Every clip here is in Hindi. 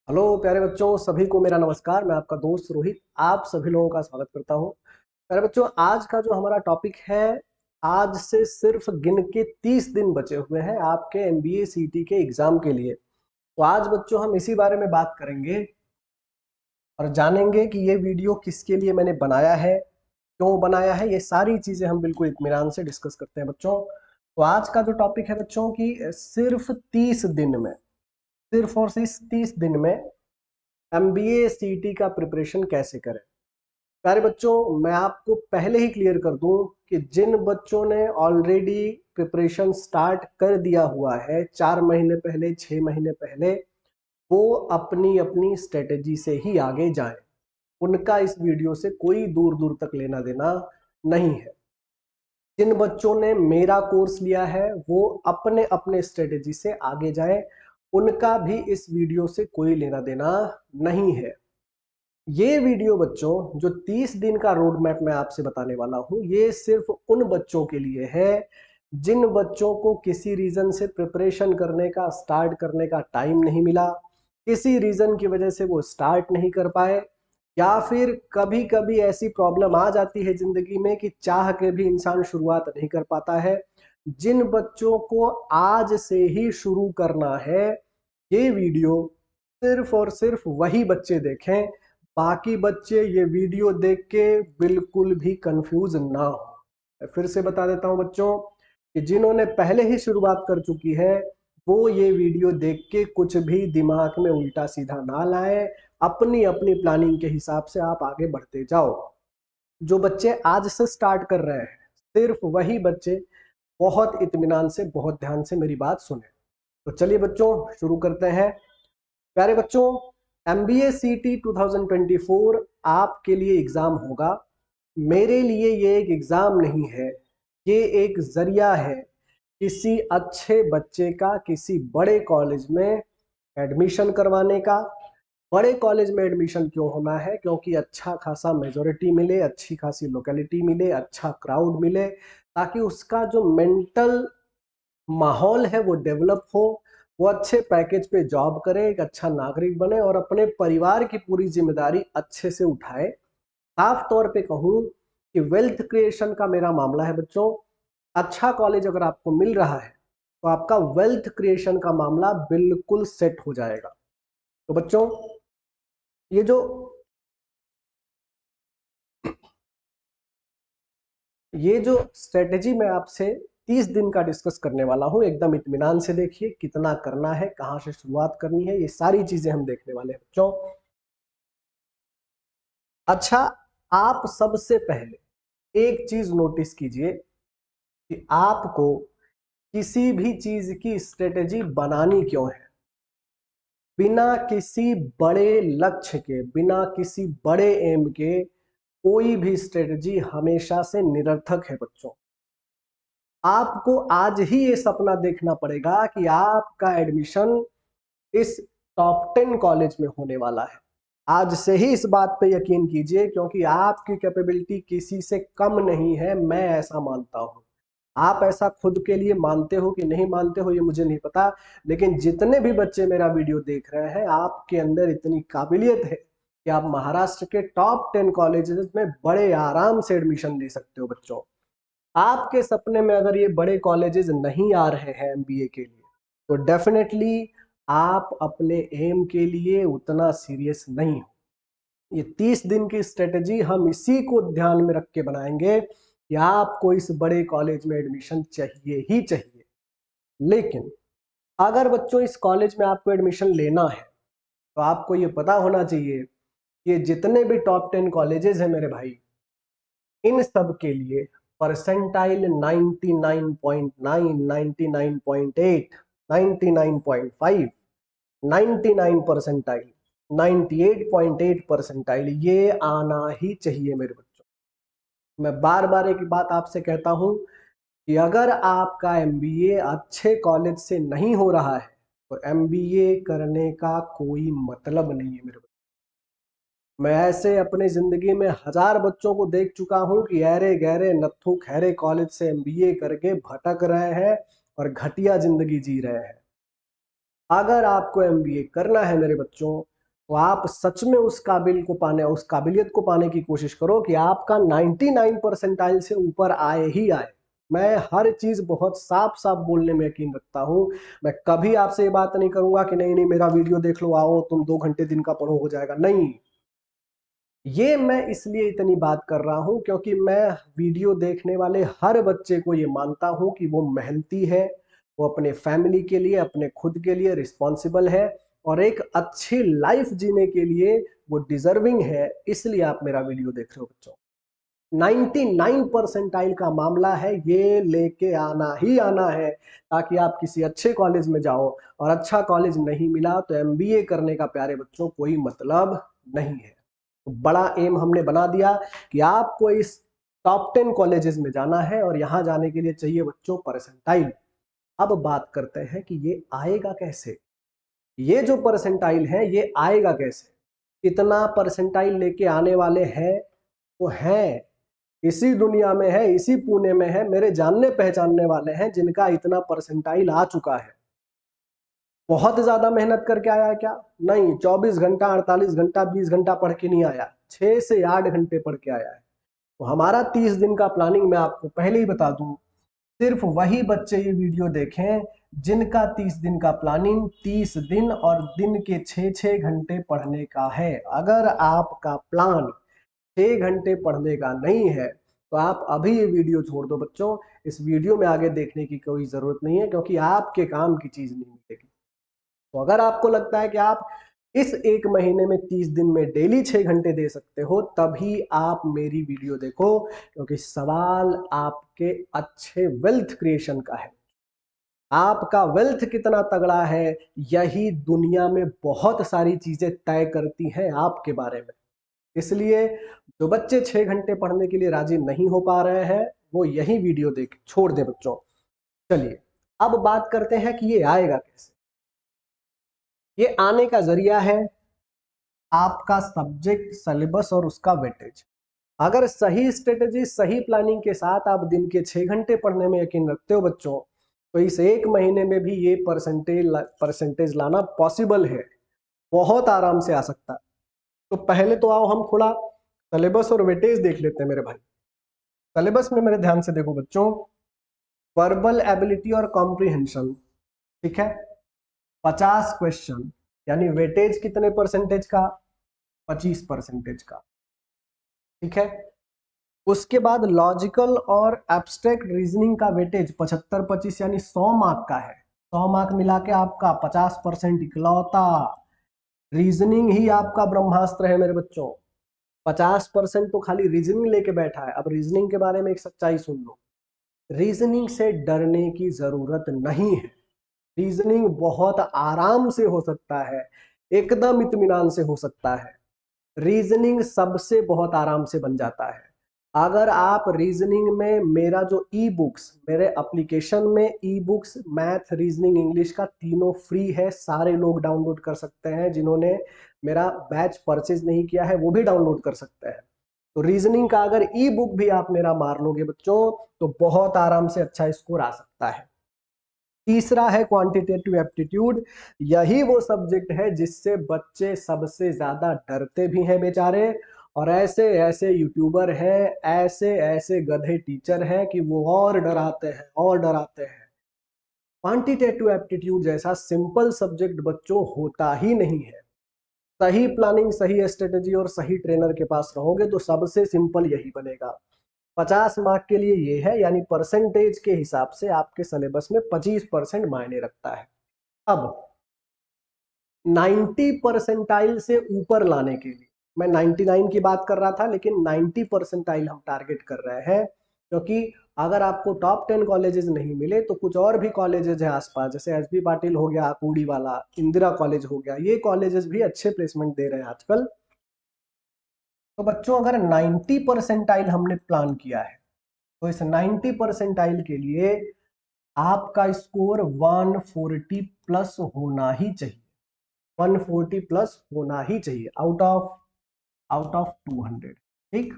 हेलो प्यारे बच्चों, सभी को मेरा नमस्कार। मैं आपका दोस्त रोहित आप सभी लोगों का स्वागत करता हूं। प्यारे बच्चों, आज का जो हमारा टॉपिक है, आज से सिर्फ गिन के 30 दिन बचे हुए हैं आपके एमबीए सीटी के एग्जाम के लिए। तो आज बच्चों हम इसी बारे में बात करेंगे और जानेंगे कि ये वीडियो किसके लिए मैंने बनाया है, क्यों बनाया है। ये सारी चीजें हम बिल्कुल इत्मीनान से डिस्कस करते हैं बच्चों। तो आज का जो टॉपिक है बच्चों की, सिर्फ 30 दिन में, सिर्फ और सिर्फ 30 दिन में एमबीए सीटी का प्रिपरेशन कैसे करें। प्यारे बच्चों, मैं आपको पहले ही क्लियर कर दूं कि जिन बच्चों ने ऑलरेडी प्रिपरेशन स्टार्ट कर दिया हुआ है 4 महीने पहले, 6 महीने पहले, वो अपनी अपनी स्ट्रेटेजी से ही आगे जाएं। उनका इस वीडियो से कोई दूर दूर तक लेना देना नहीं है। जिन बच्चों ने मेरा कोर्स लिया है वो अपने अपने स्ट्रेटेजी से आगे जाएं। उनका भी इस वीडियो से कोई लेना देना नहीं है। ये वीडियो बच्चों, जो 30 दिन का रोड मैप मैं आपसे बताने वाला हूं, ये सिर्फ उन बच्चों के लिए है जिन बच्चों को किसी रीजन से प्रिपरेशन करने का, स्टार्ट करने का टाइम नहीं मिला, किसी रीजन की वजह से वो स्टार्ट नहीं कर पाए, या फिर कभी कभी ऐसी प्रॉब्लम आ जाती है जिंदगी में कि चाह के भी इंसान शुरुआत नहीं कर पाता है। जिन बच्चों को आज से ही शुरू करना है, ये वीडियो सिर्फ और सिर्फ वही बच्चे देखें। बाकी बच्चे ये वीडियो देख के बिल्कुल भी कंफ्यूज ना हो। मैं फिर से बता देता हूं बच्चों कि जिन्होंने पहले ही शुरुआत कर चुकी है वो ये वीडियो देख के कुछ भी दिमाग में उल्टा सीधा ना लाए। अपनी अपनी प्लानिंग के हिसाब से आप आगे बढ़ते जाओ। जो बच्चे आज से स्टार्ट कर रहे हैं, सिर्फ वही बच्चे बहुत इत्मीनान से, बहुत ध्यान से मेरी बात सुने। तो चलिए बच्चों, शुरू करते हैं। प्यारे बच्चों, एमबीए सीटी 2024 आपके लिए एग्जाम होगा। मेरे लिए ये एक एग्जाम नहीं है, ये एक जरिया है किसी अच्छे बच्चे का किसी बड़े कॉलेज में एडमिशन करवाने का। बड़े कॉलेज में एडमिशन क्यों होना है? क्योंकि अच्छा खासा मेजोरिटी मिले, अच्छी खासी लोकेलिटी मिले, अच्छा क्राउड मिले, ताकि उसका जो मेंटल माहौल है वो डेवलप हो, वो अच्छे पैकेज पे जॉब करे, एक अच्छा नागरिक बने और अपने परिवार की पूरी जिम्मेदारी अच्छे से उठाए। साफ तौर पे कहूं कि वेल्थ क्रिएशन का मेरा मामला है बच्चों। अच्छा कॉलेज अगर आपको मिल रहा है तो आपका वेल्थ क्रिएशन का मामला बिल्कुल सेट हो जाएगा। तो बच्चों, ये जो ये जो स्ट्रेटेजी मैं आपसे 30 दिन का डिस्कस करने वाला हूं, एकदम इत्मीनान से देखिए। कितना करना है, कहां से शुरुआत करनी है, ये सारी चीजें हम देखने वाले हैं बच्चों। अच्छा, आप सबसे पहले एक चीज नोटिस कीजिए कि आपको किसी भी चीज की स्ट्रेटेजी बनानी क्यों है। बिना किसी बड़े लक्ष्य के, बिना किसी बड़े एम के कोई भी स्ट्रेटेजी हमेशा से निरर्थक है बच्चों। आपको आज ही ये सपना देखना पड़ेगा कि आपका एडमिशन इस टॉप 10 कॉलेज में होने वाला है। आज से ही इस बात पे यकीन कीजिए, क्योंकि आपकी कैपेबिलिटी किसी से कम नहीं है, मैं ऐसा मानता हूं। आप ऐसा खुद के लिए मानते हो कि नहीं मानते हो ये मुझे नहीं पता, लेकिन जितने भी बच्चे मेरा वीडियो देख रहे हैं, आपके अंदर इतनी काबिलियत है कि आप महाराष्ट्र के टॉप 10 कॉलेजेस में बड़े आराम से एडमिशन ले सकते हो बच्चों। आपके सपने में अगर ये बड़े कॉलेजेस नहीं आ रहे हैं एमबीए के लिए, तो डेफिनेटली आप अपने एम के लिए उतना सीरियस नहीं हो। ये 30 दिन की स्ट्रेटेजी हम इसी को ध्यान में रख के बनाएंगे कि आपको इस बड़े कॉलेज में एडमिशन चाहिए ही चाहिए। लेकिन अगर बच्चों इस कॉलेज में आपको एडमिशन लेना है तो आपको ये पता होना चाहिए कि ये जितने भी टॉप 10 कॉलेजेस हैं मेरे भाई, इन सब के लिए परसेंटाइल 99.9, 99.8, 99.5, 99 परसेंटाइल, 98.8 परसेंटाइल, ये आना ही चाहिए मेरे बच्चों। मैं बार बार एक बात आपसे कहता हूं कि अगर आपका एमबीए अच्छे कॉलेज से नहीं हो रहा है तो एमबीए करने का कोई मतलब नहीं है मेरे बच्चों। मैं ऐसे अपने जिंदगी में हजार बच्चों को देख चुका हूं कि अरे गहरे नत्थु खैरे कॉलेज से एमबीए करके भटक रहे हैं और घटिया जिंदगी जी रहे हैं। अगर आपको एमबीए करना है मेरे बच्चों, तो आप सच में उस काबिल को पाने, उस काबिलियत को पाने की कोशिश करो कि आपका 99 परसेंटाइल से ऊपर आए ही आए। मैं हर चीज बहुत साफ साफ बोलने में यकीन रखता हूं। मैं कभी आपसे ये बात नहीं करूंगा कि नहीं नहीं मेरा वीडियो देख लो, आओ तुम 2 घंटे दिन का पढ़ो हो जाएगा, नहीं। ये मैं इसलिए इतनी बात कर रहा हूं क्योंकि मैं वीडियो देखने वाले हर बच्चे को ये मानता हूं कि वो मेहनती है, वो अपने फैमिली के लिए, अपने खुद के लिए रिस्पॉन्सिबल है और एक अच्छी लाइफ जीने के लिए वो डिजर्विंग है। इसलिए आप मेरा वीडियो देख रहे हो बच्चों। 99 परसेंटाइल का मामला है, ये लेके आना ही आना है ताकि आप किसी अच्छे कॉलेज में जाओ। और अच्छा कॉलेज नहीं मिला तो एमबीए करने का प्यारे बच्चों कोई मतलब नहीं है। तो बड़ा एम हमने बना दिया कि आपको इस टॉप 10 कॉलेजेस में जाना है और यहां जाने के लिए चाहिए बच्चों परसेंटाइल। अब बात करते हैं कि ये आएगा कैसे। ये जो परसेंटाइल है ये आएगा कैसे, कितना परसेंटाइल लेके आने वाले हैं। वो हैं, इसी दुनिया में है, इसी पुणे में है, मेरे जानने पहचानने वाले हैं जिनका इतना परसेंटाइल आ चुका है। बहुत ज्यादा मेहनत करके आया है क्या? नहीं, 24 घंटा 48 घंटा 20 घंटा पढ़ के नहीं आया, 6 से 8 घंटे पढ़ के आया है। तो हमारा 30 दिन का प्लानिंग मैं आपको पहले ही बता दूं, सिर्फ वही बच्चे ये वीडियो देखें जिनका 30 दिन का प्लानिंग 30 दिन और दिन के 6-6 घंटे पढ़ने का है। अगर आपका प्लान 6 घंटे पढ़ने का नहीं है तो आप अभी ये वीडियो छोड़ दो बच्चों। इस वीडियो में आगे देखने की कोई जरूरत नहीं है क्योंकि आपके काम की चीज नहीं मिलेगी। तो अगर आपको लगता है कि आप इस एक महीने में 30 दिन में डेली 6 घंटे दे सकते हो तभी आप मेरी वीडियो देखो, क्योंकि सवाल आपके अच्छे वेल्थ क्रिएशन का है। आपका वेल्थ कितना तगड़ा है यही दुनिया में बहुत सारी चीजें तय करती हैं आपके बारे में। इसलिए जो बच्चे 6 घंटे पढ़ने के लिए राजी नहीं हो पा रहे हैं वो यही वीडियो देख छोड़ दे बच्चों। चलिए अब बात करते हैं कि ये आएगा कैसे। ये आने का जरिया है आपका सब्जेक्ट सिलेबस और उसका वेटेज। अगर सही स्ट्रेटेजी सही प्लानिंग के साथ आप दिन के 6 घंटे पढ़ने में यकीन रखते हो बच्चों, तो इस एक महीने में भी ये परसेंटेज लाना पॉसिबल है, बहुत आराम से आ सकता है। तो पहले तो आओ हम थोड़ा सिलेबस और वेटेज देख लेते हैं मेरे भाई। सिलेबस में मेरे ध्यान से देखो बच्चों, वर्बल एबिलिटी और कॉम्प्रिहेंशन, ठीक है, 50 क्वेश्चन, यानी वेटेज कितने परसेंटेज का? 25% का, ठीक है। उसके बाद लॉजिकल और एब्स्ट्रैक्ट रीजनिंग का वेटेज 75-25 यानी 100 मार्क का है। 100 मार्क मिला के आपका 50% इकलौता रीजनिंग ही आपका ब्रह्मास्त्र है मेरे बच्चों। 50% तो खाली रीजनिंग लेके बैठा है। अब रीजनिंग के बारे में एक सच्चाई सुन लो, रीजनिंग से डरने की जरूरत नहीं है। रीजनिंग बहुत आराम से हो सकता है, एकदम इत्मीनान से हो सकता है। रीजनिंग सबसे बहुत आराम से बन जाता है। अगर आप रीजनिंग में मेरा जो ई बुक्स, मेरे एप्लीकेशन में e books math reasoning English का तीनों फ्री है, सारे लोग डाउनलोड कर सकते हैं। जिन्होंने मेरा बैच परचेज नहीं किया है वो भी डाउनलोड कर सकते हैं। तो रीजनिंग का अगर ई बुक भी आप मेरा मार लोगे बच्चों तो बहुत आराम से अच्छा स्कोर आ सकता है। तीसरा है क्वांटिटेटिव एप्टीट्यूड। यही वो सब्जेक्ट है जिससे बच्चे सबसे ज्यादा डरते भी हैं बेचारे, और ऐसे ऐसे यूट्यूबर हैं, ऐसे ऐसे गधे टीचर हैं कि वो और डराते हैं और डराते हैं। क्वांटिटेटिव एप्टीट्यूड जैसा सिंपल सब्जेक्ट बच्चों होता ही नहीं है। सही प्लानिंग सही स्ट्रेटेजी और सही ट्रेनर के पास रहोगे तो सबसे सिंपल यही बनेगा। 50 मार्क के लिए ये है, यानी परसेंटेज के हिसाब से आपके सिलेबस में 25% मायने रखता है। अब 90 परसेंटाइल से ऊपर लाने के लिए, मैं 99 की बात कर रहा था लेकिन 90 परसेंटाइल हम टारगेट कर रहे हैं, क्योंकि अगर आपको टॉप 10 कॉलेजेस नहीं मिले तो कुछ और भी कॉलेजेस हैं आसपास, जैसे एस बी पाटिल हो गया, कूड़ी वाला, इंदिरा कॉलेज हो गया, ये कॉलेजेस भी अच्छे प्लेसमेंट दे रहे हैं आजकल। तो बच्चों अगर 90 परसेंटाइल हमने प्लान किया है तो इस 90 परसेंटाइल के लिए आपका स्कोर 140 प्लस होना ही चाहिए। 140 प्लस होना ही चाहिए आउट ऑफ 200, ठीक।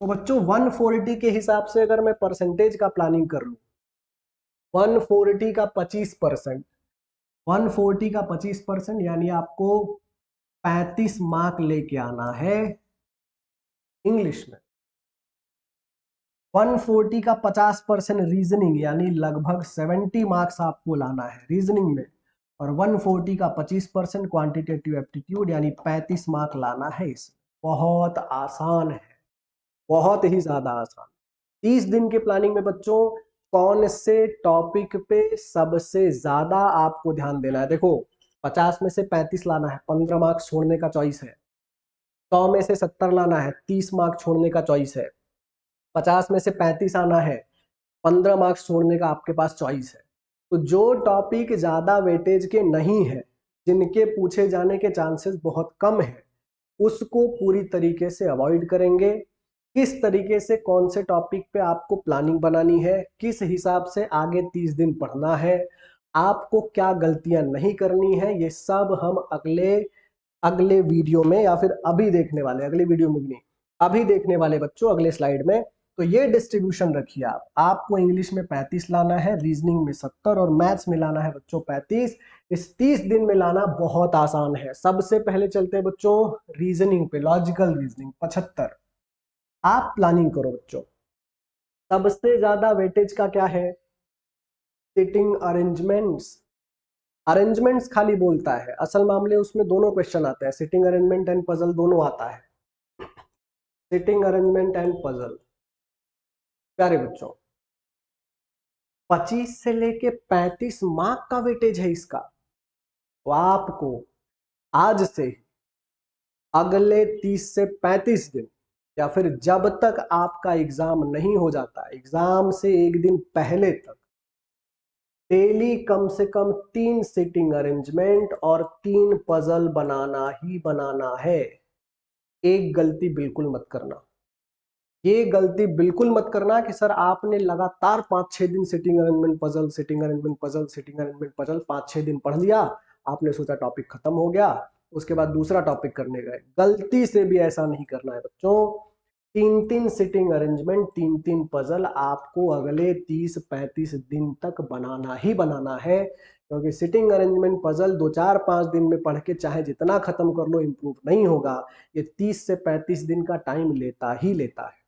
तो बच्चों 140 के हिसाब से अगर मैं परसेंटेज का प्लानिंग कर लूं, 140 का 25%, 140 का 25% यानी आपको 35 मार्क लेके आना है इंग्लिश में। 140 का 50% रीजनिंग यानी लगभग 70 मार्क्स आपको लाना है रीजनिंग में, और 140 का 25% क्वांटिटेटिव एप्टीट्यूड यानी 35 मार्क लाना है इसमें। बहुत आसान है, बहुत ही ज्यादा आसान। 30 दिन के प्लानिंग में बच्चों कौन से टॉपिक पे सबसे ज्यादा आपको ध्यान देना है? देखो 50 में से 35 लाना है, 15 मार्क्स छोड़ने का चॉइस है। 100 में से 70 लाना है, 30 मार्क्स छोड़ने का चॉइस है। 50 में से 35 आना है, 15 मार्क्स छोड़ने का आपके पास चॉइस है। तो जो टॉपिक ज्यादा वेटेज के नहीं है, जिनके पूछे जाने के चांसेस बहुत कम है, उसको पूरी तरीके से अवॉइड करेंगे। किस तरीके से कौन से टॉपिक पे आपको प्लानिंग बनानी है, किस हिसाब से आगे 30 दिन पढ़ना है, आपको क्या गलतियां नहीं करनी है, ये सब हम अगले अगले वीडियो में या फिर अभी देखने वाले, अगले वीडियो में भी नहीं, अभी देखने वाले बच्चों अगले स्लाइड में। तो ये डिस्ट्रीब्यूशन रखिए आप। आपको इंग्लिश में 35 लाना है, रीजनिंग में 70 और मैथ्स में लाना है बच्चों 35। इस 30 दिन में लाना बहुत आसान है। सबसे पहले चलते हैं बच्चों रीजनिंग पे, लॉजिकल रीजनिंग 75। आप प्लानिंग करो बच्चों। सबसे ज्यादा वेटेज का क्या है? Sitting arrangements. अरेंजमेंट्स खाली बोलता है, असल मामले उसमें दोनों क्वेश्चन आते हैं, सिटिंग अरेंजमेंट एंड पजल दोनों आता है। Sitting arrangement and puzzle. प्यारे बच्चों 25 से लेके 35 मार्क का वेटेज है इसका। तो आपको आज से अगले 30 से 35 दिन या फिर जब तक आपका एग्जाम नहीं हो जाता, एग्जाम से एक दिन पहले तक डेली कम से कम 3 सिटिंग अरेंजमेंट और 3 पजल बनाना ही बनाना है। एक गलती बिल्कुल मत करना, ये गलती बिल्कुल मत करना कि सर आपने लगातार 5-6 दिन sitting arrangement puzzle, sitting arrangement puzzle, sitting arrangement puzzle 5-6 दिन पढ़ लिया, आपने सोचा टॉपिक खत्म हो गया, उसके बाद दूसरा टॉपिक करने गए। गलती से भी ऐसा नहीं करना है बच्चों। 3-3 सिटिंग अरेंजमेंट, 3-3 पजल आपको अगले 30-35 दिन तक बनाना ही बनाना है, क्योंकि सिटिंग अरेंजमेंट पजल 2-4-5 दिन में पढ़ के चाहे जितना खत्म कर लो इंप्रूव नहीं होगा। ये 30 से 35 दिन का टाइम लेता ही लेता है।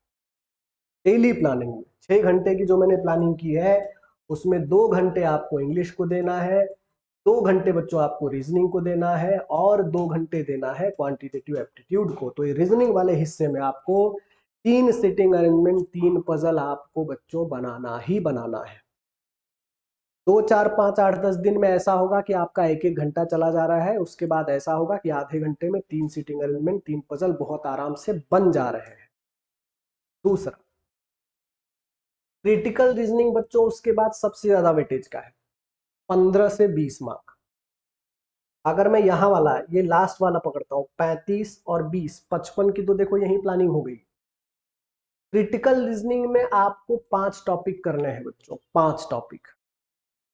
डेली प्लानिंग में 6 घंटे की जो मैंने प्लानिंग की है, उसमें 2 घंटे आपको इंग्लिश को देना है, 2 घंटे बच्चों आपको रीजनिंग को देना है, और 2 घंटे देना है क्वांटिटेटिव एप्टीट्यूड को। तो ये रीजनिंग वाले हिस्से में आपको 3 सिटिंग अरेंजमेंट, 3 पजल आपको बच्चों बनाना ही बनाना है। 2-4-5-8-10 दिन में ऐसा होगा कि आपका 1-1 घंटा चला जा रहा है, उसके बाद ऐसा होगा कि आधे घंटे में 3 सिटिंग अरेंजमेंट, 3 पजल बहुत आराम से बन जा रहे हैं। दूसरा क्रिटिकल रीजनिंग बच्चों, उसके बाद सबसे ज्यादा वेटेज का है, 15 से 20 मार्क। अगर मैं यहां वाला, ये लास्ट वाला पकड़ता हूं, 35 और 20, 55 की तो देखो यही प्लानिंग हो गई। क्रिटिकल रीजनिंग में आपको 5 टॉपिक करने हैं बच्चों, 5 टॉपिक।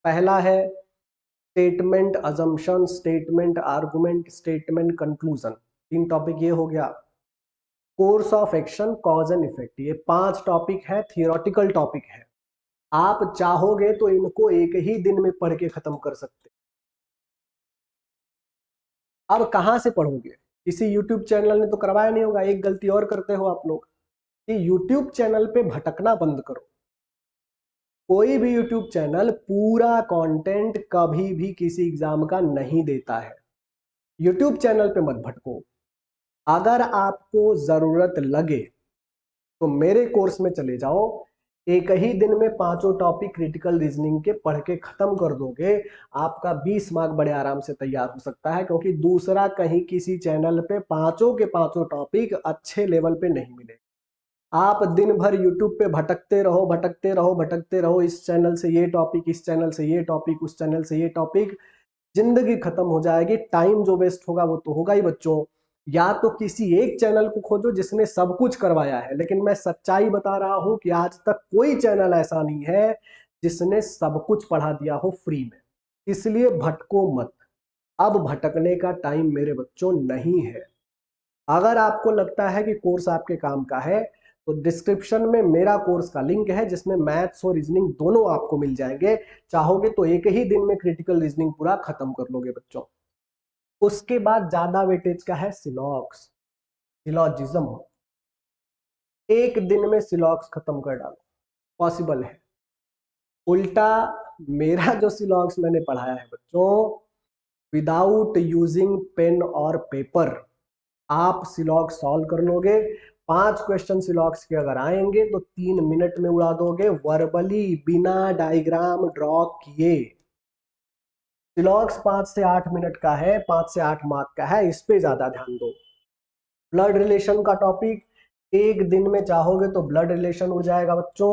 पहला है statement assumption, statement argument, statement conclusion. 3 topic ये हो गया। Course of action, cause and effect, ये 5 टॉपिक है, थियोरेटिकल टॉपिक है। आप चाहोगे तो इनको एक ही दिन में पढ़ के खत्म कर सकते। अब कहां से पढ़ोगे? किसी यूट्यूब चैनल ने तो करवाया नहीं होगा। एक गलती और करते हो आप लोग कि यूट्यूब चैनल पे भटकना बंद करो। कोई भी यूट्यूब चैनल पूरा कंटेंट कभी भी किसी एग्जाम का नहीं देता है। यूट्यूब चैनल पे मत भटको। अगर आपको जरूरत लगे तो मेरे कोर्स में चले जाओ, एक ही दिन में 5 टॉपिक क्रिटिकल रीजनिंग के पढ़ के खत्म कर दोगे, आपका 20 मार्क बड़े आराम से तैयार हो सकता है, क्योंकि दूसरा कहीं किसी चैनल पे 5 के 5 टॉपिक अच्छे लेवल पे नहीं मिले। आप दिन भर यूट्यूब पे भटकते रहो, भटकते रहो, भटकते रहो, इस चैनल से ये टॉपिक, इस चैनल से ये टॉपिक, उस चैनल से ये टॉपिक, जिंदगी खत्म हो जाएगी। टाइम जो वेस्ट होगा वो तो होगा ही बच्चों। या तो किसी एक चैनल को खोजो जिसने सब कुछ करवाया है, लेकिन मैं सच्चाई बता रहा हूं कि आज तक कोई चैनल ऐसा नहीं है जिसने सब कुछ पढ़ा दिया हो फ्री में। इसलिए भटको मत। अब भटकने का टाइम मेरे बच्चों नहीं है। अगर आपको लगता है कि कोर्स आपके काम का है तो डिस्क्रिप्शन में मेरा कोर्स का लिंक है, जिसमें मैथ्स और रीजनिंग दोनों आपको मिल जाएंगे। चाहोगे तो एक ही दिन में क्रिटिकल रीजनिंग पूरा खत्म कर लोगे बच्चों। उसके बाद ज्यादा वेटेज का है सिलॉक्स, सिलॉजिज्म। एक दिन में सिलॉक्स खत्म कर डालो, पॉसिबल है। उल्टा मेरा जो सिलॉक्स मैंने पढ़ाया है बच्चों, विदाउट यूजिंग पेन और पेपर आप सिलॉक्स सॉल्व कर लोगे। 5 क्वेश्चन सिलॉक्स के अगर आएंगे तो 3 मिनट में उड़ा दोगे, वर्बली, बिना डायग्राम ड्रॉ किए। सिलॉक्स 5 से 8 मिनट का है, 5 से 8 मार्क का है, इस पे ज्यादा ध्यान दो। ब्लड रिलेशन का टॉपिक, एक दिन में चाहोगे तो ब्लड रिलेशन उड़ जाएगा बच्चों।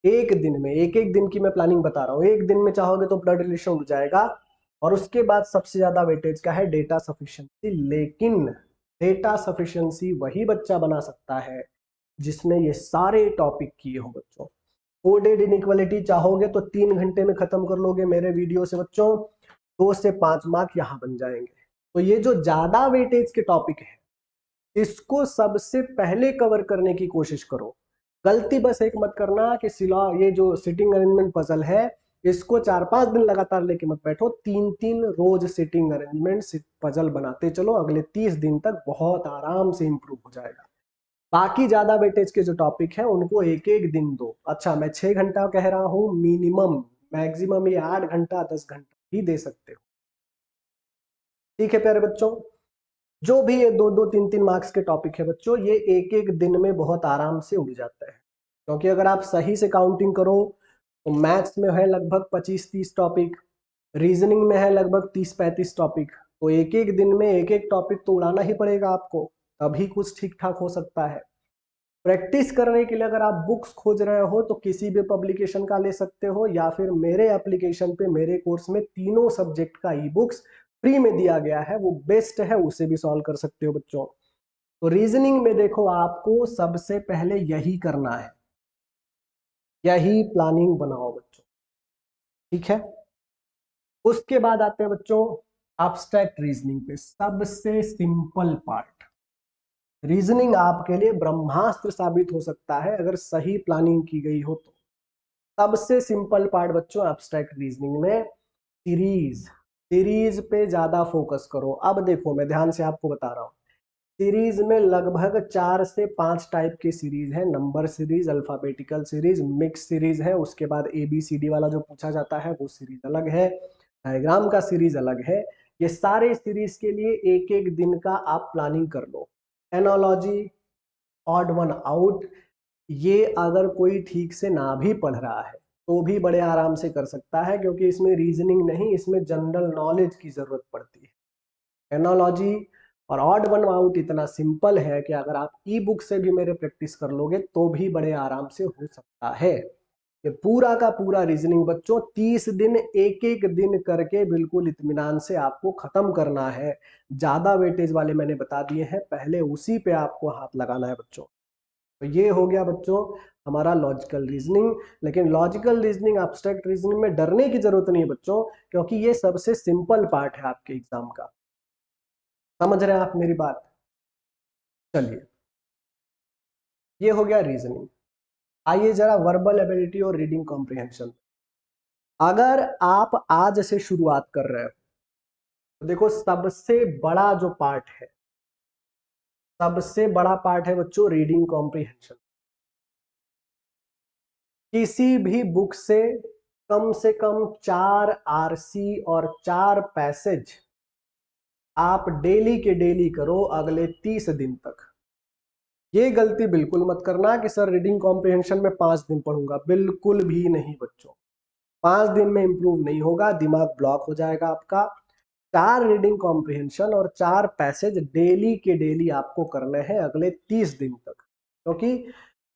एक दिन में, एक एक दिन की मैं प्लानिंग बता रहा हूँ, एक दिन में चाहोगे तो ब्लड रिलेशन उड़ जाएगा। और उसके बाद सबसे ज्यादा वेटेज का है डेटा सफिशिएंसी। लेकिन डेटा सफिशिएंसी वही बच्चा बना सकता है जिसने ये सारे टॉपिक किए हो बच्चों। कोडेड इनइक्वालिटी चाहोगे तो 3 घंटे में खत्म कर लोगे मेरे वीडियो से बच्चों, 2 से 5 मार्क यहां बन जाएंगे। तो ये जो ज्यादा वेटेज के टॉपिक है इसको सबसे पहले कवर करने की कोशिश करो। गलती बस एक मत करना कि सिला ये जो सिटिंग अरेंजमेंट पजल है इसको 4-5 दिन लगातार लेके मत बैठो, 3-3 रोज सिटिंग अरेंजमेंट पजल बनाते चलो, अगले 30 दिन तक बहुत आराम से इंप्रूव हो जाएगा। बाकी ज्यादा वेटेज के जो टॉपिक है उनको एक एक दिन दो। अच्छा, मैं 6 घंटा कह रहा हूं मिनिमम, मैक्सिमम ये 8 घंटा 10 घंटा ही दे सकते हो। ठीक है प्यारे बच्चों, जो भी ये 2-2 3-3 मार्क्स के टॉपिक है बच्चों, ये एक एक दिन में बहुत आराम से उड़ जाता है। क्योंकि अगर आप सही से काउंटिंग करो तो मैथ्स में है लगभग 25-30 टॉपिक, रीजनिंग में है लगभग 30-35 टॉपिक। तो एक एक दिन में एक एक टॉपिक तो उड़ाना ही पड़ेगा आपको, तभी कुछ ठीक ठाक हो सकता है। प्रैक्टिस करने के लिए अगर आप बुक्स खोज रहे हो तो किसी भी पब्लिकेशन का ले सकते हो, या फिर मेरे एप्लीकेशन पे मेरे कोर्स में तीनों सब्जेक्ट का ई बुक्स फ्री में दिया गया है, वो बेस्ट है, उसे भी सॉल्व कर सकते हो बच्चों। तो रीजनिंग में देखो आपको सबसे पहले यही करना है, यही प्लानिंग बनाओ बच्चों। ठीक है, उसके बाद आते हैं बच्चों एब्स्ट्रैक्ट रीजनिंग पे, सबसे सिंपल पार्ट। रीजनिंग आपके लिए ब्रह्मास्त्र साबित हो सकता है अगर सही प्लानिंग की गई हो तो। सबसे सिंपल पार्ट बच्चों एब्स्ट्रैक्ट रीजनिंग में सीरीज, सीरीज पे ज्यादा फोकस करो। अब देखो मैं ध्यान से आपको बता रहा हूँ, सीरीज में लगभग 4 से 5 टाइप की सीरीज है। Number series, alphabetical series, mix series है, उसके बाद ABCD वाला जो पूछा जाता है वो सीरीज अलग है, डायग्राम का सीरीज अलग है। ये सारे सीरीज के लिए एक एक दिन का आप प्लानिंग कर लो। एनोलॉजी, ऑड वन आउट, ये अगर कोई ठीक से ना भी पढ़ रहा है तो भी बड़े आराम से कर सकता है, क्योंकि इसमें रीजनिंग नहीं, इसमें जनरल नॉलेज की जरूरत पड़ती है। एनोलॉजी और ऑड वन आउट इतना सिंपल है कि अगर आप ई बुक से भी मेरे प्रैक्टिस कर लोगे तो भी बड़े आराम से हो सकता है। ये पूरा का पूरा रीजनिंग बच्चों 30 दिन एक एक दिन करके बिल्कुल इत्मीनान से आपको खत्म करना है। ज्यादा वेटेज वाले मैंने बता दिए हैं, पहले उसी पे आपको हाथ लगाना है बच्चों। तो ये हो गया बच्चों हमारा लॉजिकल रीजनिंग। लेकिन लॉजिकल रीजनिंग, एब्स्ट्रैक्ट रीजनिंग में डरने की जरूरत नहीं है बच्चों, क्योंकि ये सबसे सिंपल पार्ट है आपके एग्जाम का। समझ रहे हैं आप मेरी बात? चलिए, ये हो गया रीजनिंग। आइए जरा वर्बल एबिलिटी और रीडिंग कॉम्प्रिहेंशन। अगर आप आज से शुरुआत कर रहे हो तो देखो सबसे बड़ा जो पार्ट है, सबसे बड़ा पार्ट है बच्चों रीडिंग कॉम्प्रिहेंशन। किसी भी बुक से कम 4 RC और 4 पैसेज आप डेली के डेली करो अगले 30 दिन तक। ये गलती बिल्कुल मत करना कि सर रीडिंग कॉम्प्रिहेंशन में 5 दिन पढ़ूंगा, बिल्कुल भी नहीं बच्चों। 5 दिन में इंप्रूव नहीं होगा, दिमाग ब्लॉक हो जाएगा आपका। 4 रीडिंग कॉम्प्रिहेंशन और 4 पैसेज डेली के डेली आपको करने हैं अगले 30 दिन तक। क्योंकि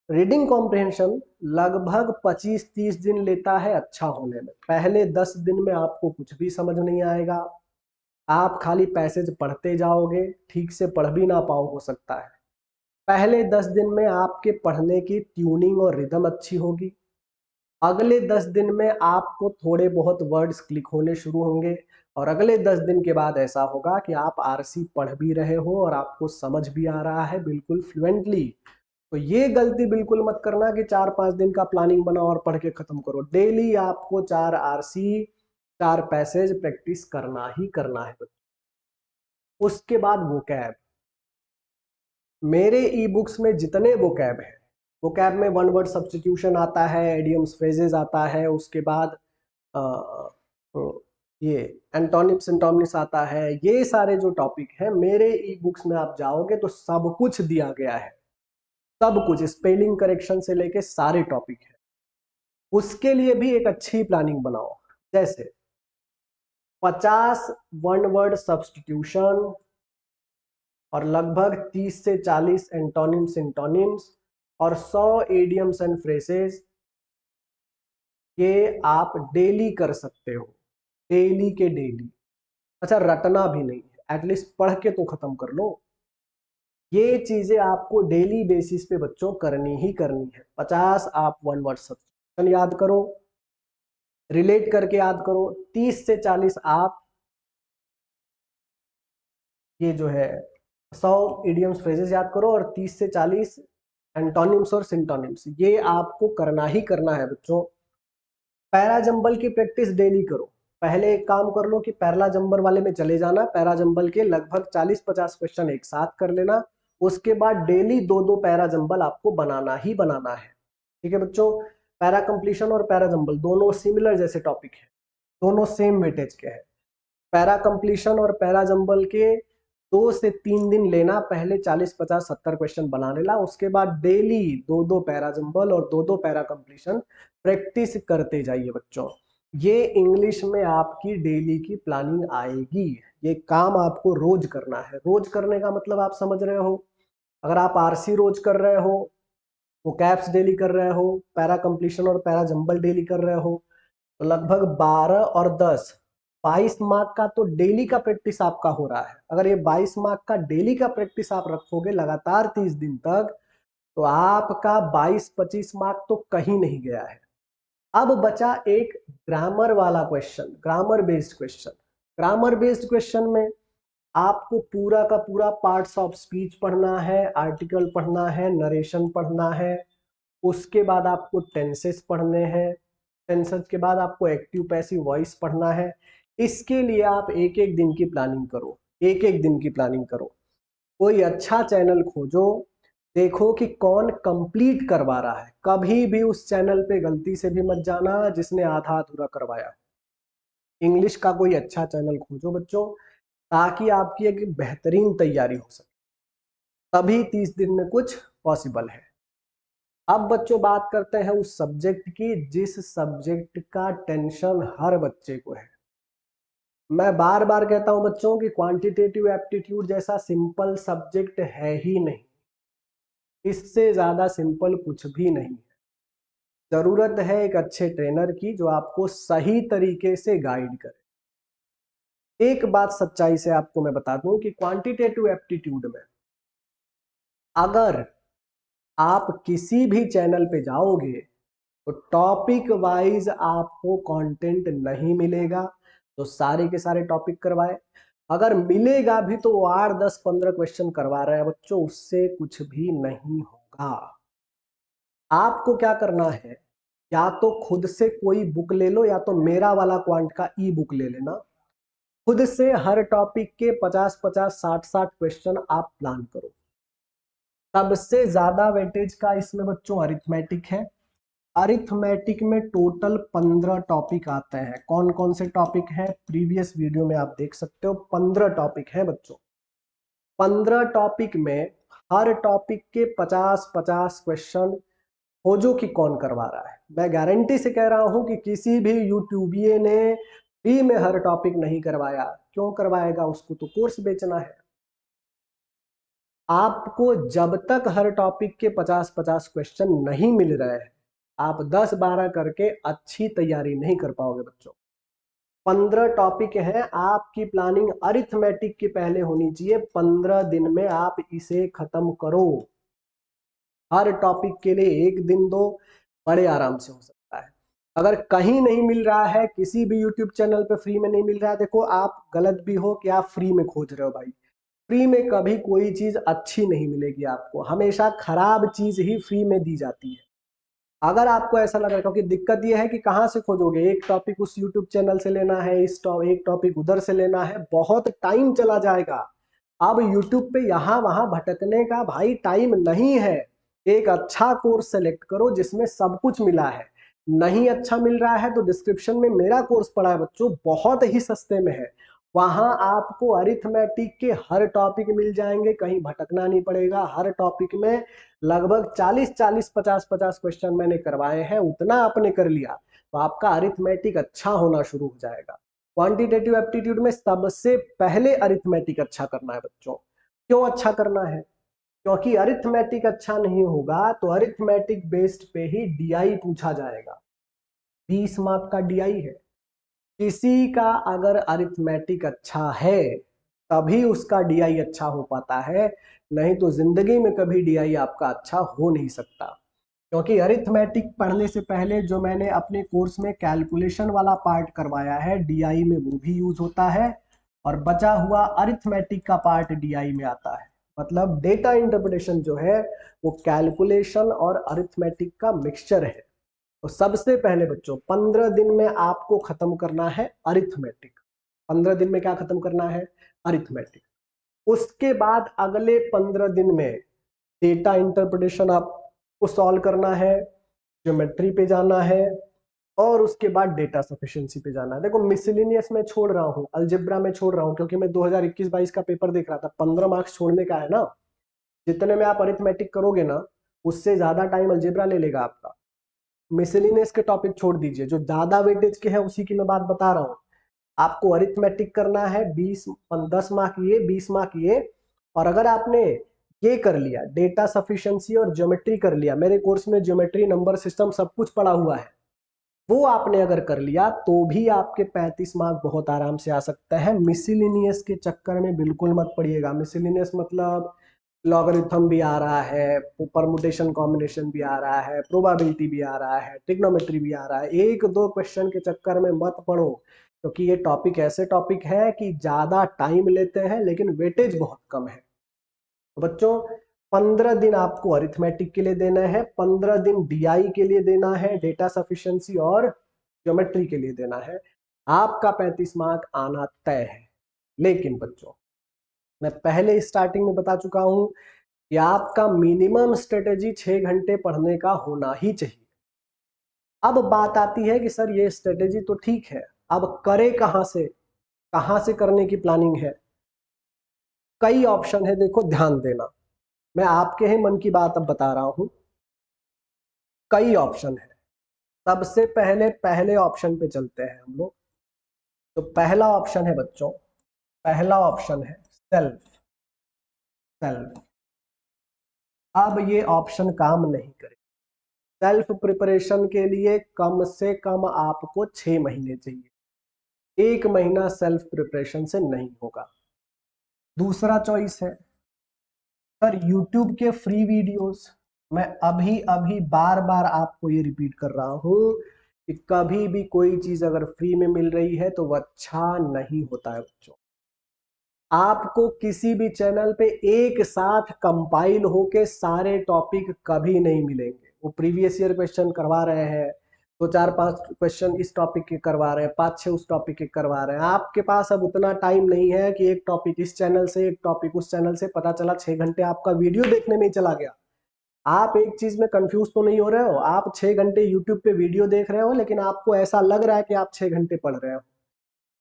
रीडिंग कॉम्प्रिहेंशन लगभग 25-30 दिन लेता है अच्छा होने में। पहले 10 दिन में आपको कुछ भी समझ नहीं आएगा, आप खाली पैसेज पढ़ते जाओगे, ठीक से पढ़ भी ना पाओ हो सकता है। पहले 10 दिन में आपके पढ़ने की ट्यूनिंग और रिदम अच्छी होगी, अगले 10 दिन में आपको थोड़े बहुत वर्ड्स क्लिक होने शुरू होंगे, और अगले 10 दिन के बाद ऐसा होगा कि आप RC पढ़ भी रहे हो और आपको समझ भी आ रहा है बिल्कुल फ्लुएंटली। तो ये गलती बिल्कुल मत करना कि 4-5 दिन का प्लानिंग बनाओ और पढ़ के खत्म करो। डेली आपको 4 RC 4 पैसेज प्रैक्टिस करना ही करना है। उसके बाद वोकैब। मेरे ई बुक्स में जितने वोकैब है, वोकैब में वन वर्ड सब्स्टिट्यूशन आता है, एडियम्स फ्रेजेस आता है, उसके बाद अ, अ, ये एंटोनिम्स सिंटोनिम्स आता है, ये सारे जो टॉपिक हैं मेरे ई बुक्स में आप जाओगे तो सब कुछ दिया गया है, सब कुछ स्पेलिंग करेक्शन से लेके सारे टॉपिक है। उसके लिए भी एक अच्छी प्लानिंग बनाओ, जैसे 50 वन वर्ड सब्स्टिट्यूशन और लगभग 30 से 40 एंटोनिम्स सिंटोनिम्स और 100 एडियम्स एंड फ्रेसेस, ये आप डेली कर सकते हो, डेली के डेली। अच्छा, रटना भी नहीं है, एटलीस्ट पढ़ के तो खत्म कर लो। ये चीजें आपको डेली बेसिस पे बच्चों करनी ही करनी है। 50 आप वन वर्ड सब्स्टिट्यूशन याद करो, रिलेट करके याद करो। 30 से 40 आप ये जो है 100 इडियम्स फ्रेजेस याद करो और 30 से 40 एंटोनिम्स और सिंटोनिम्स, ये आपको करना ही करना है बच्चों। पैरा जंबल की प्रैक्टिस डेली करो। पहले एक काम कर लो कि पैरा जंबल वाले में चले जाना, पैरा जंबल के लगभग 40-50 क्वेश्चन एक साथ कर लेना। उसके बाद डेली 2-2 पैरा जंबल आपको बनाना ही बनाना है। ठीक है बच्चों, पैरा कंप्लीशन और पैरा जंबल दोनों सिमिलर जैसे टॉपिक है, दोनों सेम वेटेज के हैं। पैरा कंप्लीशन और पैरा जंबल के 2 से 3 दिन लेना, पहले 40-50-70 क्वेश्चन बना लेना, उसके बाद डेली 2-2 पैरा जंबल और 2-2 पैरा कंप्लीशन प्रैक्टिस करते जाइए बच्चों। ये इंग्लिश में आपकी डेली की प्लानिंग आएगी। ये काम आपको रोज करना है। रोज करने का मतलब आप समझ रहे हो, अगर आप आरसी रोज कर रहे हो, वो कैप्स डेली कर रहे हो, पैरा कंप्लीशन और पैरा जंबल डेली कर रहे हो, तो लगभग 12 और 10 22 मार्क का तो डेली का प्रैक्टिस आपका हो रहा है। अगर ये 22 मार्क का डेली का प्रैक्टिस आप रखोगे लगातार 30 दिन तक, तो आपका 22-25 मार्क तो कहीं नहीं गया है। अब बचा एक ग्रामर वाला question, grammar based question. Grammar based question में आपको पूरा का पूरा पार्ट्स ऑफ स्पीच पढ़ना है, आर्टिकल पढ़ना है, नरेशन पढ़ना है, उसके बाद आपको टेंसेस पढ़ने हैं, टेंसेस के बाद आपको एक्टिव पैसिव वॉइस पढ़ना है। इसके लिए आप एक एक दिन की प्लानिंग करो, एक एक दिन की प्लानिंग करो। कोई अच्छा चैनल खोजो, देखो कि कौन कंप्लीट करवा रहा है। कभी भी उस चैनल पे गलती से भी मत जाना जिसने आधा अधूरा करवाया। इंग्लिश का कोई अच्छा चैनल खोजो बच्चों, ताकि आपकी एक बेहतरीन तैयारी हो सके, तभी 30 दिन में कुछ पॉसिबल है। अब बच्चों बात करते हैं उस सब्जेक्ट की जिस सब्जेक्ट का टेंशन हर बच्चे को है। मैं बार बार कहता हूं बच्चों कि क्वांटिटेटिव एप्टीट्यूड जैसा सिंपल सब्जेक्ट है ही नहीं, इससे ज्यादा सिंपल कुछ भी नहीं है। जरूरत है एक अच्छे ट्रेनर की जो आपको सही तरीके से गाइड करे। एक बात सच्चाई से आपको मैं बता दूं कि क्वांटिटेटिव एप्टीट्यूड में अगर आप किसी भी चैनल पे जाओगे तो टॉपिक वाइज आपको कंटेंट नहीं मिलेगा, तो सारे के सारे टॉपिक करवाए। अगर मिलेगा भी तो वो 8-10-15 क्वेश्चन करवा रहे हैं बच्चों, उससे कुछ भी नहीं होगा। आपको क्या करना है, या तो खुद से कोई बुक ले लो, या तो मेरा वाला क्वांट का ई बुक ले लेना। खुद से हर टॉपिक के 50-50 60-60 क्वेश्चन आप प्लान करो। सबसे ज्यादा वेटेज का इसमें बच्चों अरिथमेटिक है। अरिथमेटिक में टोटल 15 टॉपिक आते हैं। कौन कौन से टॉपिक हैं प्रीवियस वीडियो में आप देख सकते हो। 15 टॉपिक हैं बच्चों। 15 टॉपिक में हर टॉपिक के 50-50 क्वेश्चन खोजो कि कौन करवा रहा है। मैं गारंटी से कह रहा हूं कि किसी भी यूट्यूबिये ने फ्री में हर टॉपिक नहीं करवाया। क्यों करवाएगा, उसको तो कोर्स बेचना है। आपको जब तक हर टॉपिक के 50-50 क्वेश्चन नहीं मिल रहे हैं, आप 10-12 करके अच्छी तैयारी नहीं कर पाओगे बच्चों। 15 टॉपिक हैं, आपकी प्लानिंग अरिथमेटिक की पहले होनी चाहिए। 15 दिन में आप इसे खत्म करो। हर टॉपिक के लिए एक दिन दो, बड़े आराम से हो सकता है। अगर कहीं नहीं मिल रहा है, किसी भी यूट्यूब चैनल पे फ्री में नहीं मिल रहा है, देखो आप गलत भी हो कि आप फ्री में खोज रहे हो भाई। फ्री में कभी कोई चीज अच्छी नहीं मिलेगी आपको, हमेशा खराब चीज ही फ्री में दी जाती है। अगर आपको ऐसा लग रहा है, क्योंकि दिक्कत यह है कि कहाँ से खोजोगे, एक टॉपिक उस यूट्यूब चैनल से लेना है, एक टॉपिक उधर से लेना है, बहुत टाइम चला जाएगा। अब YouTube पे यहाँ वहां भटकने का भाई टाइम नहीं है। एक अच्छा कोर्स सेलेक्ट करो जिसमें सब कुछ मिला है। नहीं अच्छा मिल रहा है तो डिस्क्रिप्शन में मेरा कोर्स पड़ा है बच्चों, बहुत ही सस्ते में है। वहां आपको अरिथमेटिक के हर टॉपिक मिल जाएंगे, कहीं भटकना नहीं पड़ेगा। हर टॉपिक में लगभग 40-40, 50-50 क्वेश्चन मैंने करवाए हैं। उतना आपने कर लिया तो आपका अरिथमेटिक अच्छा होना शुरू हो जाएगा। क्वांटिटेटिव एप्टीट्यूड में सबसे पहले अरिथमेटिक अच्छा करना है बच्चों। क्यों अच्छा करना है? क्योंकि अरिथमेटिक अच्छा नहीं होगा तो अरिथमेटिक बेस्ड पे ही डीआई पूछा जाएगा। 20 मार्क का डीआई है। किसी का अगर अरिथमेटिक अच्छा है तभी उसका डीआई अच्छा हो पाता है, नहीं तो जिंदगी में कभी डीआई आपका अच्छा हो नहीं सकता। क्योंकि अरिथमेटिक पढ़ने से पहले जो मैंने अपने कोर्स में कैलकुलेशन वाला पार्ट करवाया है डीआई में वो भी यूज होता है, और बचा हुआ अरिथमेटिक का पार्ट डीआई में आता है। मतलब डेटा इंटरप्रिटेशन जो है वो कैलकुलेशन और अरिथमेटिक का मिक्सचर है। तो सबसे पहले बच्चों 15 दिन में आपको खत्म करना है अरिथमेटिक। 15 दिन में क्या खत्म करना है? अरिथमेटिक। उसके बाद अगले 15 दिन में डेटा इंटरप्रिटेशन आपको सॉल्व करना है, ज्योमेट्री पे जाना है, और उसके बाद डेटा सफिशिएंसी पे जाना है। देखो मिसलिनियस में छोड़ रहा हूँ, अलजेब्रा में छोड़ रहा हूँ, क्योंकि मैं 2021-22 का पेपर देख रहा था। 15 मार्क्स छोड़ने का है ना। जितने में आप अरिथमेटिक करोगे ना उससे ज्यादा टाइम अलजेब्रा ले लेगा आपका। मिसलिनियस के टॉपिक छोड़ दीजिए, जो ज्यादा वेटेज के हैं उसी की मैं बात बता रहा हूँ। आपको अरिथमेटिक करना है 10 मार्क ये, 20 मार्क ये। और अगर आपने ये कर लिया, डेटा सफिशिएंसी और ज्योमेट्री कर लिया, मेरे कोर्स में ज्योमेट्री, नंबर सिस्टम सब कुछ पड़ा हुआ है, वो आपने अगर कर लिया तो भी आपके 35 मार्क बहुत आराम से आ सकता है। मिसलिनियस के चक्कर में बिल्कुल मत पड़िएगा। मिसलिनियस मतलब लॉगरिथम भी आ रहा है, परमुटेशन कॉम्बिनेशन भी आ रहा है, प्रोबेबिलिटी भी आ रहा है, ट्रिग्नोमेट्री भी आ रहा है। एक दो क्वेश्चन के चक्कर में मत पड़ो, क्योंकि ये टॉपिक ऐसे टॉपिक है कि ज्यादा टाइम लेते हैं लेकिन वेटेज बहुत कम है। तो बच्चों 15 दिन आपको अरिथमेटिक के लिए देना है, 15 दिन डीआई के लिए देना है, डेटा सफिशिएंसी और ज्योमेट्री के लिए देना है। आपका 35 मार्क आना तय है। लेकिन बच्चों मैं पहले स्टार्टिंग में बता चुका हूं कि आपका मिनिमम स्ट्रेटेजी 6 घंटे पढ़ने का होना ही चाहिए। अब बात आती है कि सर ये स्ट्रेटेजी तो ठीक है, अब करे कहां से करने की प्लानिंग है? कई ऑप्शन है, देखो ध्यान देना। मैं आपके ही मन की बात अब बता रहा हूं। कई ऑप्शन है। सबसे पहले पहले ऑप्शन पे चलते हैं हम लोग। तो पहला ऑप्शन है बच्चों, पहला ऑप्शन है सेल्फ। सेल्फ। अब ये ऑप्शन काम नहीं करे। सेल्फ प्रिपरेशन के लिए कम से कम आपको 6 महीने चाहिए। 1 महीना सेल्फ प्रिपरेशन से नहीं होगा। दूसरा चॉइस है सर यूट्यूब के फ्री वीडियोस। मैं अभी अभी बार बार आपको ये रिपीट कर रहा हूं कि कभी भी कोई चीज अगर फ्री में मिल रही है तो वो अच्छा नहीं होता है बच्चों। आपको किसी भी चैनल पे एक साथ कंपाइल होके सारे टॉपिक कभी नहीं मिलेंगे। वो प्रीवियस ईयर क्वेश्चन करवा रहे हैं, तो 4-5 क्वेश्चन इस टॉपिक के करवा रहे हैं, 5-6 उस टॉपिक के करवा रहे हैं। आपके पास अब उतना टाइम नहीं है कि एक टॉपिक इस चैनल से, एक टॉपिक उस चैनल से, पता चला 6 घंटे आपका वीडियो देखने में ही चला गया। आप एक चीज में कंफ्यूज तो नहीं हो रहे हो? आप 6 घंटे यूट्यूब पे वीडियो देख रहे हो लेकिन आपको ऐसा लग रहा है कि आप 6 घंटे पढ़ रहे हो।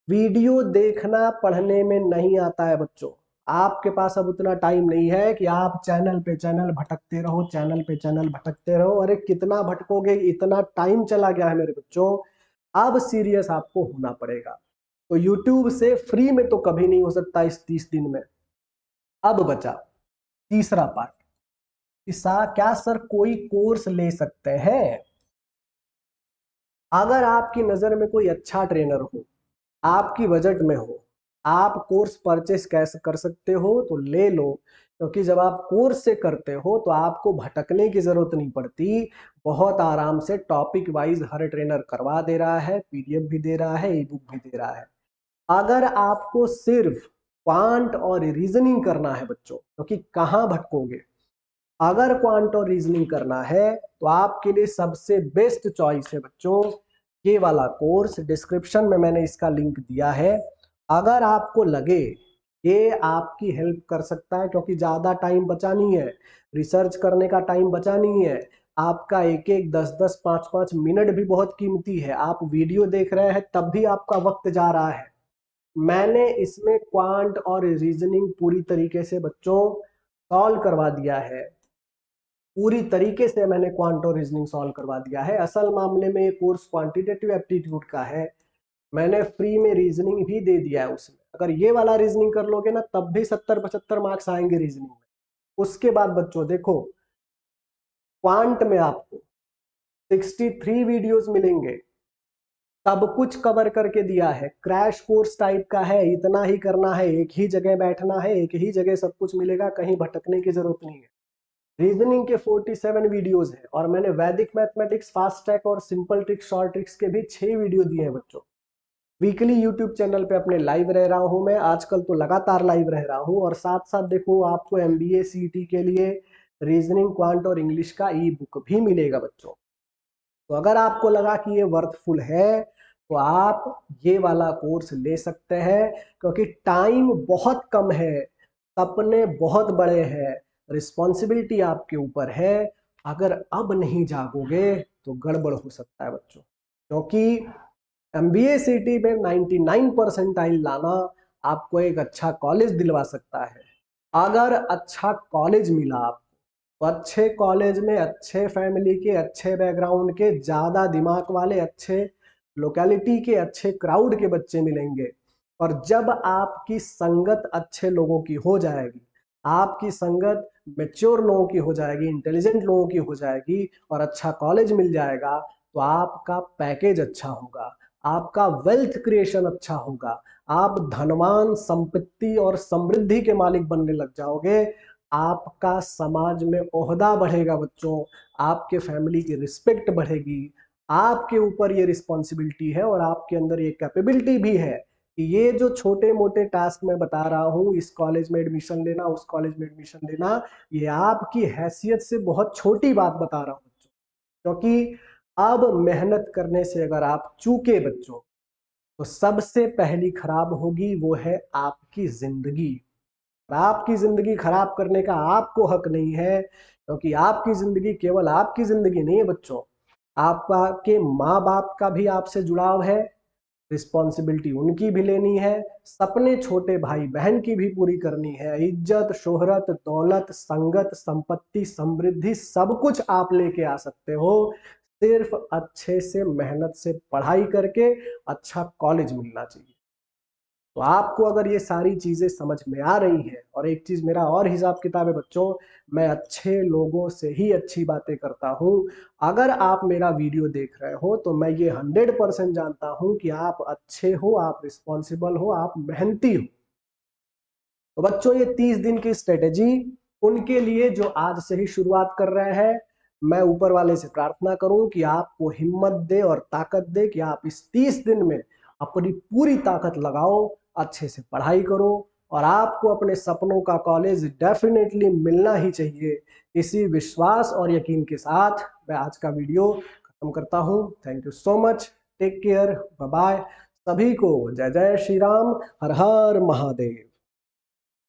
वीडियो देखना पढ़ने में नहीं आता है बच्चों। आपके पास अब उतना टाइम नहीं है कि आप चैनल पे चैनल भटकते रहो, चैनल पे चैनल भटकते रहो। अरे कितना भटकोगे, इतना टाइम चला गया है मेरे बच्चों। अब सीरियस आपको होना पड़ेगा। तो YouTube से फ्री में तो कभी नहीं हो सकता इस 30 दिन में। अब बचा तीसरा पार्ट कि क्या सर कोई कोर्स ले सकते हैं? अगर आपकी नजर में कोई अच्छा ट्रेनर हो, आपकी बजट में हो, आप कोर्स परचेस कैसे कर सकते हो तो ले लो। क्योंकि जब आप कोर्स से करते हो तो आपको भटकने की जरूरत नहीं पड़ती। बहुत आराम से टॉपिक वाइज हर ट्रेनर करवा दे रहा है, पीडीएफ भी दे रहा है, ई बुक भी दे रहा है। अगर आपको सिर्फ क्वांट और रीजनिंग करना है बच्चों, क्योंकि कहाँ भटकोगे, अगर क्वांट और रीजनिंग करना है तो आपके लिए सबसे बेस्ट चॉइस है बच्चों ये वाला कोर्स। डिस्क्रिप्शन में मैंने इसका लिंक दिया है। अगर आपको लगे ये आपकी हेल्प कर सकता है, क्योंकि ज़्यादा टाइम बचा नहीं है, रिसर्च करने का टाइम बचा नहीं है। आपका एक एक 10-10 5-5 मिनट भी बहुत कीमती है। आप वीडियो देख रहे हैं तब भी आपका वक्त जा रहा है। मैंने इसमें क्वांट और रीजनिंग पूरी तरीके से बच्चों सॉल्व करवा दिया है। पूरी तरीके से मैंने क्वांट और रीजनिंग सॉल्व करवा दिया है। असल मामले में ये कोर्स क्वांटिटेटिव एप्टीट्यूड का है। मैंने फ्री में रीजनिंग भी दे दिया है उसमें। अगर ये वाला रीजनिंग कर लोगे ना तब भी 70-75 मार्क्स आएंगे रीजनिंग में। उसके बाद बच्चों देखो, क्वांट में आपको 63 वीडियोस मिलेंगे, सब कुछ कवर करके दिया है। क्रैश कोर्स टाइप का है, इतना ही करना है, एक ही जगह बैठना है, एक ही जगह सब कुछ मिलेगा, कहीं भटकने की जरूरत नहीं है। रीजनिंग के 47 वीडियोस हैं, और मैंने वैदिक मैथमेटिक्स, फास्ट ट्रैक और सिंपल ट्रिक्स, शॉर्ट ट्रिक्स के भी 6 वीडियो दिए हैं बच्चों। वीकली यूट्यूब चैनल पे अपने लाइव रह रहा हूं मैं, आजकल तो लगातार लाइव रह रहा हूं। और साथ साथ देखो, आपको एमबीए सीईटी के लिए रीजनिंग, क्वांट और इंग्लिश का ई बुक भी मिलेगा बच्चों। तो अगर आपको लगा कि ये वर्थफुल है तो आप ये वाला कोर्स ले सकते हैं, क्योंकि टाइम बहुत कम है, सपने बहुत बड़े हैं, रिस्पॉन्सिबिलिटी आपके ऊपर है। अगर अब नहीं जागोगे तो गड़बड़ हो सकता है बच्चों, क्योंकि एमबीए सिटी में 99 परसेंटाइल लाना आपको एक अच्छा कॉलेज दिलवा सकता है। अगर अच्छा कॉलेज मिला आपको, तो अच्छे कॉलेज में अच्छे फैमिली के, अच्छे बैकग्राउंड के, ज्यादा दिमाग वाले, अच्छे लोकेलिटी के, अच्छे क्राउड के बच्चे मिलेंगे। और जब आपकी संगत अच्छे लोगों की हो जाएगी, आपकी संगत मेच्योर लोगों की हो जाएगी, इंटेलिजेंट लोगों की हो जाएगी, और अच्छा कॉलेज मिल जाएगा, तो आपका पैकेज अच्छा होगा, आपका वेल्थ क्रिएशन अच्छा होगा, आप धनवान, संपत्ति और समृद्धि के मालिक बनने लग जाओगे। आपका समाज में ओहदा बढ़ेगा बच्चों, आपके फैमिली की रिस्पेक्ट बढ़ेगी। आपके ऊपर ये रिस्पॉन्सिबिलिटी है, और आपके अंदर ये कैपेबिलिटी भी है कि ये जो छोटे मोटे टास्क मैं बता रहा हूँ, इस कॉलेज में एडमिशन लेना, उस कॉलेज में एडमिशन लेना, ये आपकी हैसियत से बहुत छोटी बात बता रहा हूँ बच्चों। क्योंकि अब मेहनत करने से अगर आप चूके बच्चों, तो सबसे पहली खराब होगी वो है आपकी जिंदगी। आपकी जिंदगी खराब करने का आपको हक नहीं है, क्योंकि आपकी जिंदगी केवल आपकी जिंदगी नहीं है बच्चों, आपके माँ बाप का भी आपसे जुड़ाव है, रिस्पॉन्सिबिलिटी उनकी भी लेनी है, सपने छोटे भाई बहन की भी पूरी करनी है। इज्जत, शोहरत, दौलत, संगत, संपत्ति, समृद्धि, सब कुछ आप लेके आ सकते हो, सिर्फ अच्छे से मेहनत से पढ़ाई करके अच्छा कॉलेज मिलना चाहिए। तो आपको अगर ये सारी चीजें समझ में आ रही हैं, और एक चीज मेरा और हिसाब किताब है बच्चों, मैं अच्छे लोगों से ही अच्छी बातें करता हूं। अगर आप मेरा वीडियो देख रहे हो तो मैं ये 100% जानता हूं कि आप अच्छे हो, आप रिस्पॉन्सिबल हो, आप मेहनती हो। तो बच्चों, ये 30 दिन की स्ट्रेटेजी उनके लिए जो आज से ही शुरुआत कर रहे हैं, मैं ऊपर वाले से प्रार्थना करूं कि आपको हिम्मत दे और ताकत दे कि आप इस 30 दिन में अपनी पूरी ताकत लगाओ, अच्छे से पढ़ाई करो, और आपको अपने सपनों का कॉलेज डेफिनेटली मिलना ही चाहिए। इसी विश्वास और यकीन के साथ मैं आज का वीडियो खत्म करता हूं। Thank you so much, take care, bye bye. सभी को जय जय श्री राम, हर हर महादेव।